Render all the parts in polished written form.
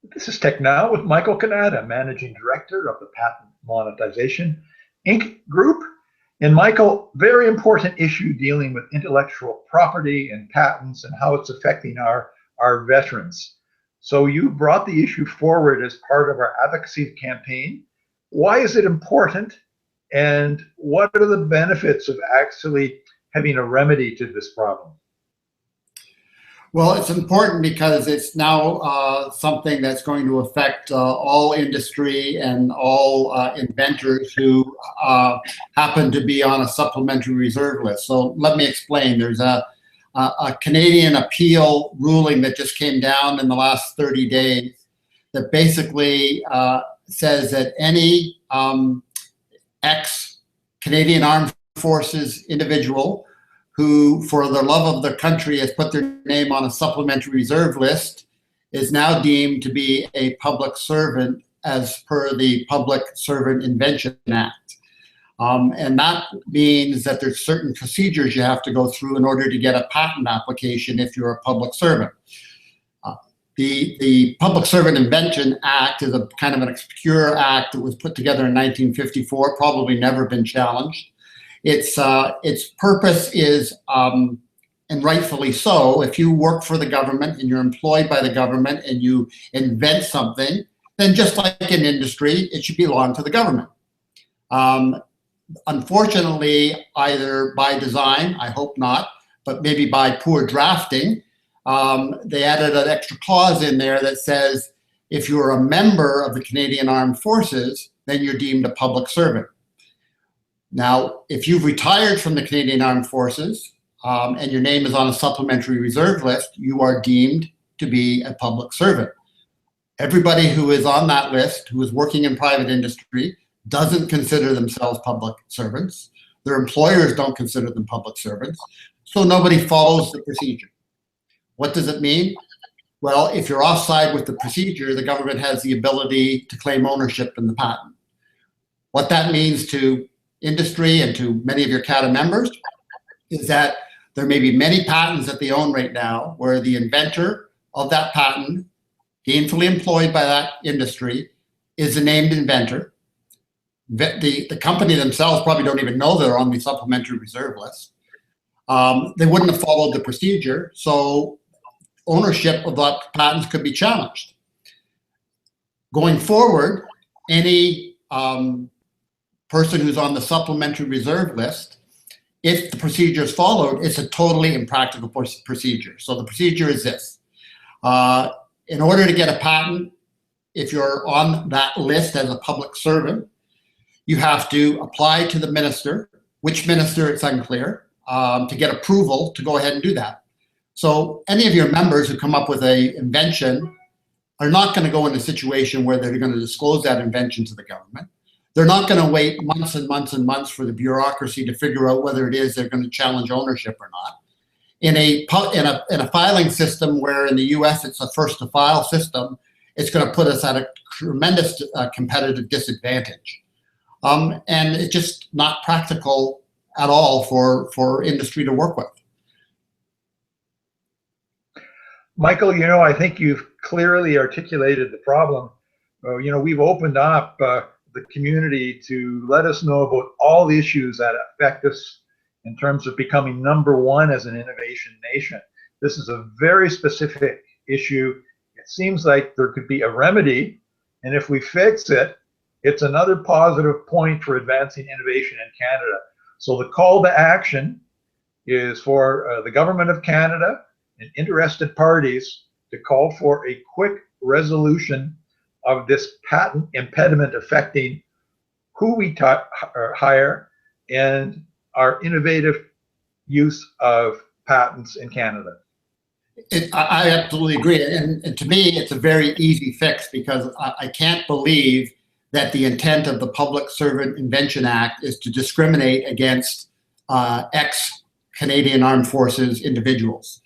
This is Tech Now with Michael Cannata, Managing Director of the Patent Monetization Inc. Group. And Michael, very important issue dealing with intellectual property and patents and how it's affecting our veterans. So you brought the issue forward as part of our advocacy campaign. Why is it important? And what are the benefits of actually having a remedy to this problem? Well, it's important because it's now something that's going to affect all industry and all inventors who happen to be on a supplementary reserve list. So let me explain. There's a Canadian appeal ruling that just came down in the last 30 days that basically says that any ex-Canadian Armed Forces individual who, for the love of their country, has put their name on a supplementary reserve list is now deemed to be a public servant as per the Public Servant Invention Act. And that means that there's certain procedures you have to go through in order to get a patent application if you're a public servant. The Public Servant Invention Act is a kind of an obscure act that was put together in 1954, probably never been challenged. Its purpose is, and rightfully so, if you work for the government and you're employed by the government and you invent something, then just like in industry, it should belong to the government. Unfortunately, either by design, I hope not, but maybe by poor drafting, they added an extra clause in there that says if you're a member of the Canadian Armed Forces, then you're deemed a public servant. Now, if you've retired from the Canadian Armed Forces and your name is on a supplementary reserve list, you are deemed to be a public servant. Everybody who is on that list, who is working in private industry, doesn't consider themselves public servants. Their employers don't consider them public servants, so nobody follows the procedure. What does it mean? Well, if you're offside with the procedure, the government has the ability to claim ownership in the patent. What that means to industry and to many of your CATA members is that there may be many patents that they own right now where the inventor of that patent, gainfully employed by that industry, is a named inventor. The company themselves probably don't even know they're on the supplementary reserve list. They wouldn't have followed the procedure, so ownership of that patents could be challenged. Going forward, any person who's on the supplementary reserve list, if the procedure is followed, it's a totally impractical procedure. So the procedure is this. In order to get a patent, if you're on that list as a public servant, you have to apply to the minister, which minister it's unclear, to get approval to go ahead and do that. So any of your members who come up with an invention are not going to go in a situation where they're going to disclose that invention to the government. They're not going to wait months and months and months for the bureaucracy to figure out whether it is they're going to challenge ownership or not. In a filing system where in the US it's a first to file system, it's going to put us at a tremendous competitive disadvantage. And it's just not practical at all for industry to work with. Michael, I think you've clearly articulated the problem. We've opened up the community to let us know about all the issues that affect us in terms of becoming #1 as an innovation nation. This is a very specific issue. It seems like there could be a remedy, and if we fix it, it's another positive point for advancing innovation in Canada. So the call to action is for the Government of Canada and interested parties to call for a quick resolution of this patent impediment affecting who we hire and our innovative use of patents in Canada. I absolutely agree. And to me, it's a very easy fix because I can't believe that the intent of the Public Servant Invention Act is to discriminate against ex-Canadian Armed Forces individuals.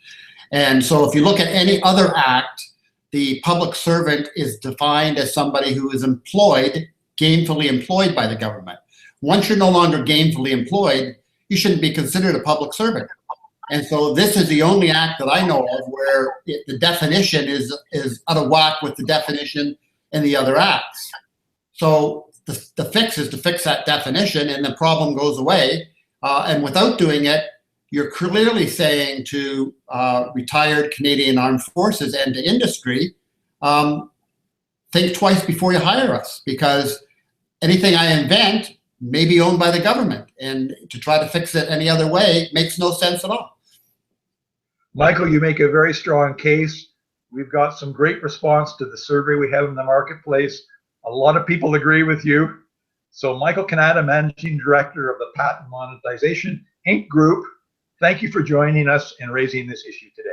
And so if you look at any other act, the public servant is defined as somebody who is employed, gainfully employed by the government. Once you're no longer gainfully employed, you shouldn't be considered a public servant. And so this is the only act that I know of where the definition is out of whack with the definition in the other acts. So the fix is to fix that definition, and the problem goes away. And without doing it, you're clearly saying to retired Canadian Armed Forces and to industry, think twice before you hire us, because anything I invent may be owned by the government, and to try to fix it any other way makes no sense at all. Michael, you make a very strong case. We've got some great response to the survey we have in the marketplace. A lot of people agree with you. So Michael Cannata, Managing Director of the Patent Monetization Inc. Group, thank you for joining us and raising this issue today.